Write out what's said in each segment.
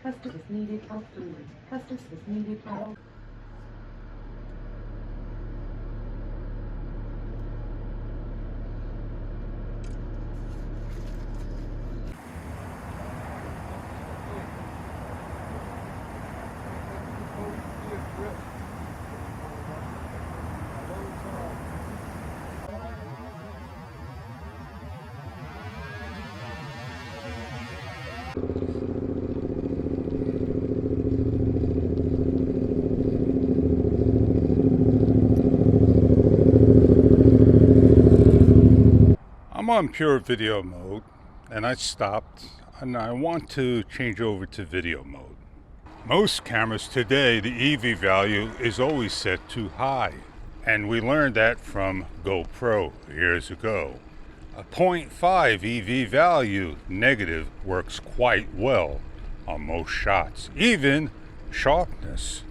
Custom is needed out through. Custom is needed out. I'm on pure video mode and I stopped and I want to change over to video mode. Most cameras today, the EV value is always set to high, and we learned that from GoPro years ago. A 0.5 EV value negative works quite well on most shots, even sharpness.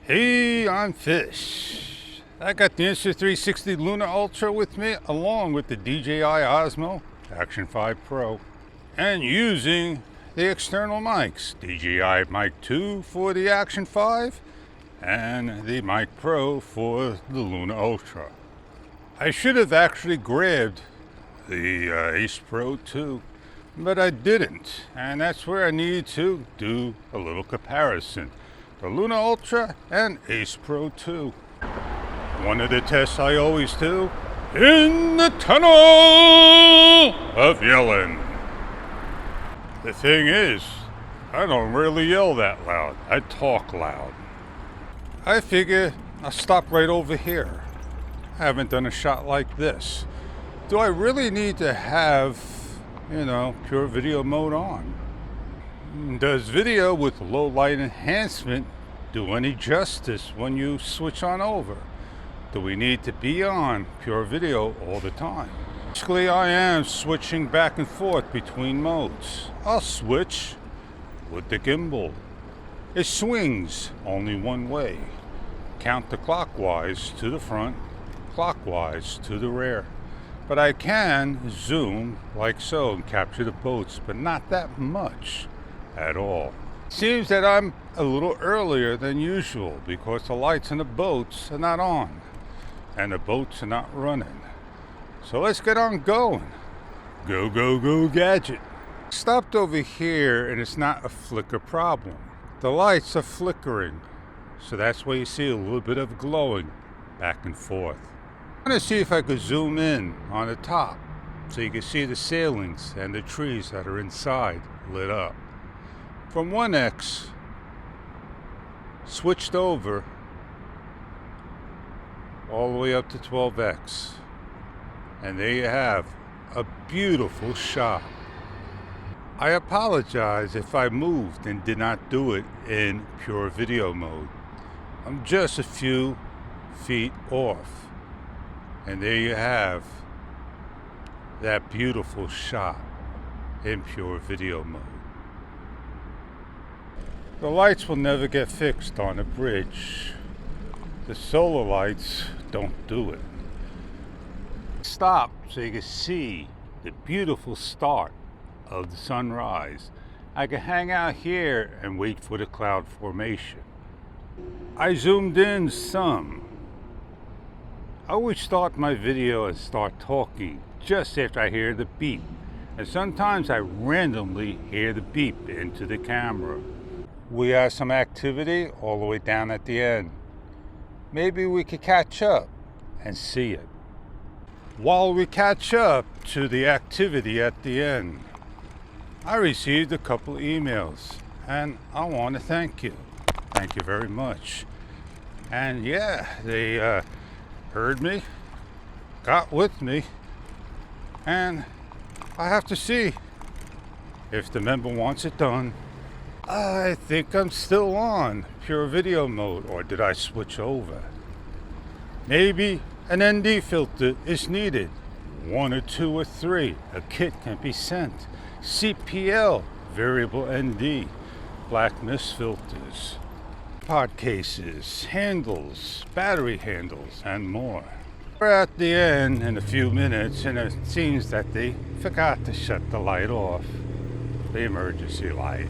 Hey, I'm Fish. I got the Insta360 Luna Ultra with me, along with the DJI Osmo Action 5 Pro, and using the external mics, DJI Mic 2 for the Action 5 and the Mic Pro for the Luna Ultra. I should have actually grabbed the Ace Pro 2, but I didn't, and that's where I need to do a little comparison. The Luna Ultra and Ace Pro 2. One of the tests I always do, in the tunnel of yelling. The thing is, I don't really yell that loud. I talk loud. I figure I'll stop right over here. I haven't done a shot like this. Do I really need to have, pure video mode on? Does video with low light enhancement do any justice when you switch on over? Do we need to be on pure video all the time? Basically, I am switching back and forth between modes. I'll switch with the gimbal. It swings only one way. Counterclockwise to the front, clockwise to the rear. But I can zoom like so and capture the boats, but not that much at all. Seems that I'm a little earlier than usual because the lights in the boats are not on and the boats are not running. So let's get on going. Go, go, go, gadget. Stopped over here and it's not a flicker problem. The lights are flickering, so that's why you see a little bit of glowing back and forth. I'm going to see if I could zoom in on the top so you can see the sailings and the trees that are inside lit up. From 1x, switched over all the way up to 12x. And there you have a beautiful shot. I apologize if I moved and did not do it in pure video mode. I'm just a few feet off. And there you have that beautiful shot in pure video mode. The lights will never get fixed on a bridge. The solar lights don't do it. Stop so you can see the beautiful start of the sunrise. I can hang out here and wait for the cloud formation. I zoomed in some. I always start my video and start talking just after I hear the beep. And sometimes I randomly hear the beep into the camera. We have some activity all the way down at the end. Maybe we could catch up and see it. While we catch up to the activity at the end, I received a couple emails and I want to thank you. Thank you very much. And yeah, they heard me, got with me, and I have to see if the member wants it done. I think I'm still on pure video mode, or did I switch over? Maybe an ND filter is needed. 1 or 2 or 3. A kit can be sent. CPL, variable ND, black mist filters, pod cases, handles, battery handles, and more. We're at the end in a few minutes, and it seems that they forgot to shut the light off, the emergency light.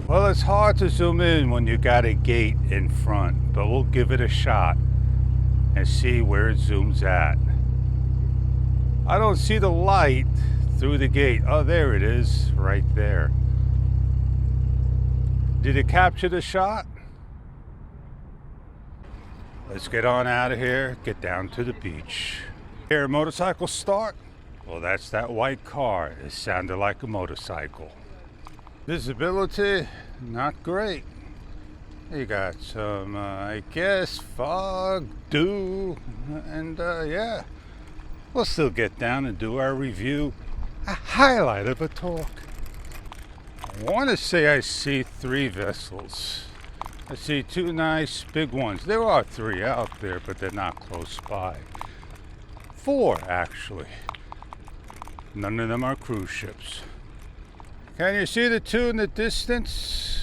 Well, it's hard to zoom in when you got a gate in front, but we'll give it a shot and see where it zooms at. I don't see the light through the gate. Oh, there it is, right there. Did it capture the shot? Let's get on out of here, get down to the beach. Hear a motorcycle start? Well, that's that white car. It sounded like a motorcycle. Visibility, not great. You got some, I guess, fog, dew, and yeah. We'll still get down and do our review. A highlight of a talk. I want to say I see 3 vessels. I see 2 nice big ones. There are 3 out there, but they're not close by. 4, actually. None of them are cruise ships. Can you see the 2 in the distance?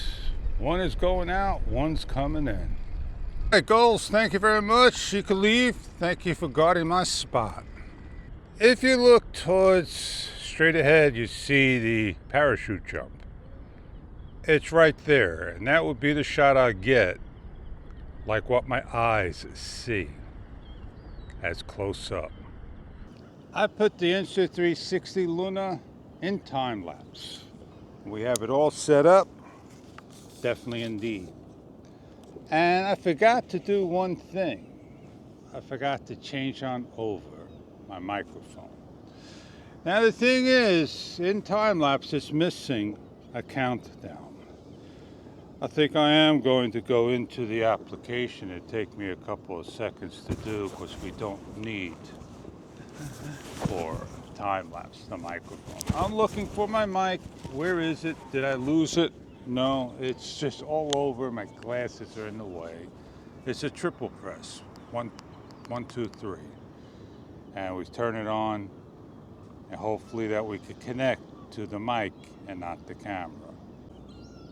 One is going out, one's coming in. All right, Goals, thank you very much. You can leave. Thank you for guarding my spot. If you look towards straight ahead, you see the parachute jump. It's right there, and that would be the shot I get, like what my eyes see, as close up. I put the Insta360 Luna in time lapse. We have it all set up, definitely indeed. And I forgot to do one thing. I forgot to change on over my microphone. Now the thing is, in time lapse, it's missing a countdown. I think I am going to go into the application. It'd take me a couple of seconds to do because we don't need for time lapse the microphone. I'm looking for my mic. Where is it? Did I lose it? No, it's just all over. My glasses are in the way. It's a triple press. 1, 2, 3. And we turn it on, and hopefully that we could connect to the mic and not the camera.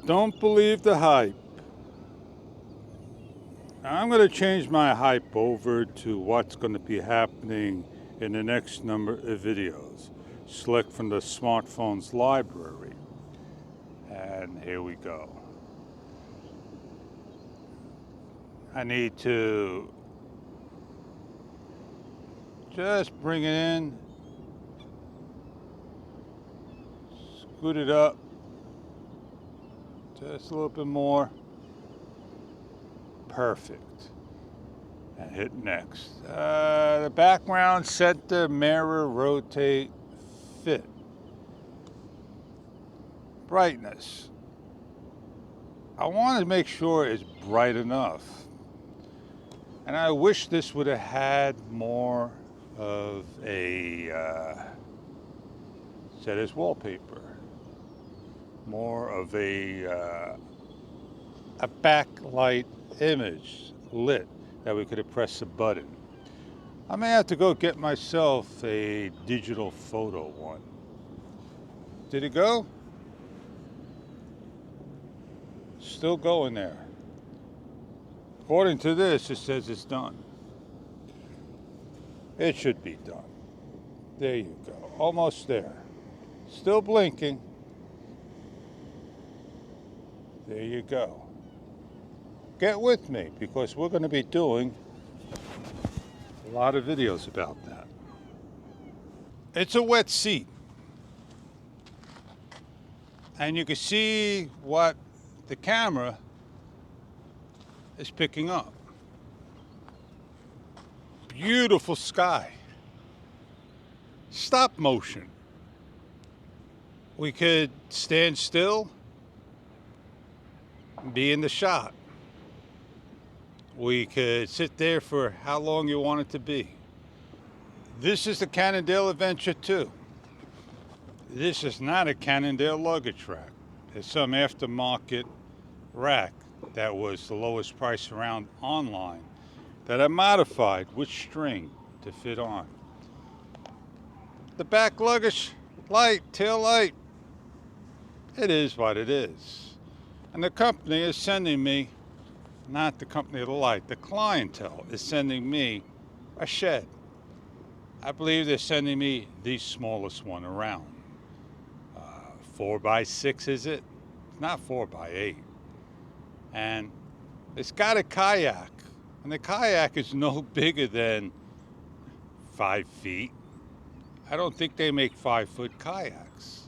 Don't believe the hype. I'm going to change my hype over to what's going to be happening in the next number of videos. Select from the smartphone's library. And here we go. I need to just bring it in, scoot it up just a little bit more. Perfect. And hit next. The background, center, mirror, rotate, fit. Brightness. I want to make sure it's bright enough. And I wish this would have had more of a set as wallpaper. More of a backlight image lit that we could have pressed a button. I may have to go get myself a digital photo one. Did it go? Still going there. According to this, it says it's done. It should be done. There you go. Almost there. Still blinking. There you go. Get with me, because we're going to be doing a lot of videos about that. It's a wet seat. And you can see what the camera is picking up. Beautiful sky. Stop motion. We could stand still, be in the shot. We could sit there for how long you want it to be. This is the Cannondale Adventure 2. This is not a Cannondale luggage rack. It's some aftermarket rack that was the lowest price around online that I modified with string to fit on. The back luggage light, tail light, it is what it is. And the company is sending me, not the company of the light, the clientele is sending me a shed. I believe they're sending me the smallest one around. 4x6 is it? not 4x8. And it's got a kayak. And the kayak is no bigger than 5 feet. I don't think they make 5-foot kayaks.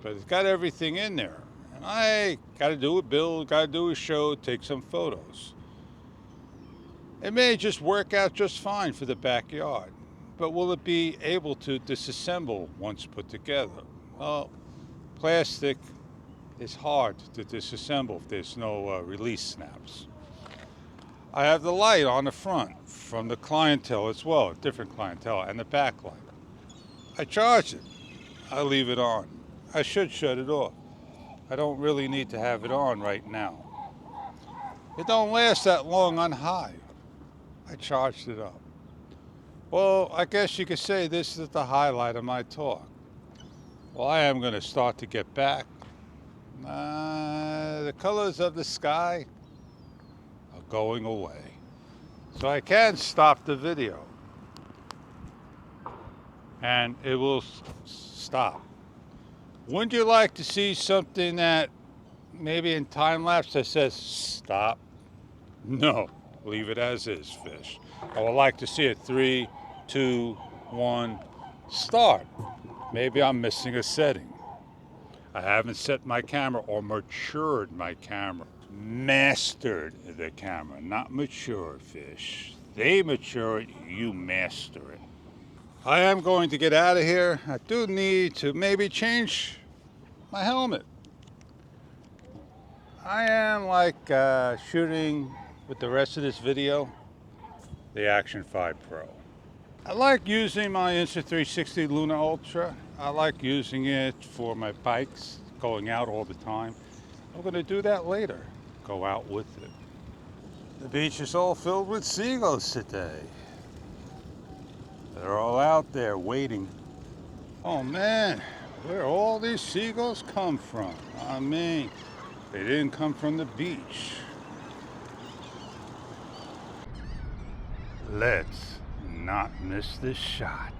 But it's got everything in there. And I got to do a build, got to do a show, take some photos. It may just work out just fine for the backyard. But will it be able to disassemble once put together? Well, plastic is hard to disassemble if there's no release snaps. I have the light on the front from the clientele as well, different clientele, and the backlight. I charge it. I leave it on. I should shut it off. I don't really need to have it on right now. It don't last that long on high. I charged it up. Well, I guess you could say this is the highlight of my talk. Well, I am going to start to get back. The colors of the sky are going away. So I can stop the video. And it will stop. Wouldn't you like to see something that maybe in time-lapse that says stop? No, leave it as is, fish. I would like to see it 3, 2, 1, start. Maybe I'm missing a setting. I haven't set my camera or matured my camera. Mastered the camera, not matured, fish. They mature it, you master it. I am going to get out of here. I do need to maybe change my helmet. I am like shooting with the rest of this video, the Action 5 Pro. I like using my Insta360 Luna Ultra. I like using it for my bikes, going out all the time. I'm going to do that later, go out with it. The beach is all filled with seagulls today. They're all out there waiting. Oh man, where all these seagulls come from? I mean, they didn't come from the beach. Let's not miss this shot.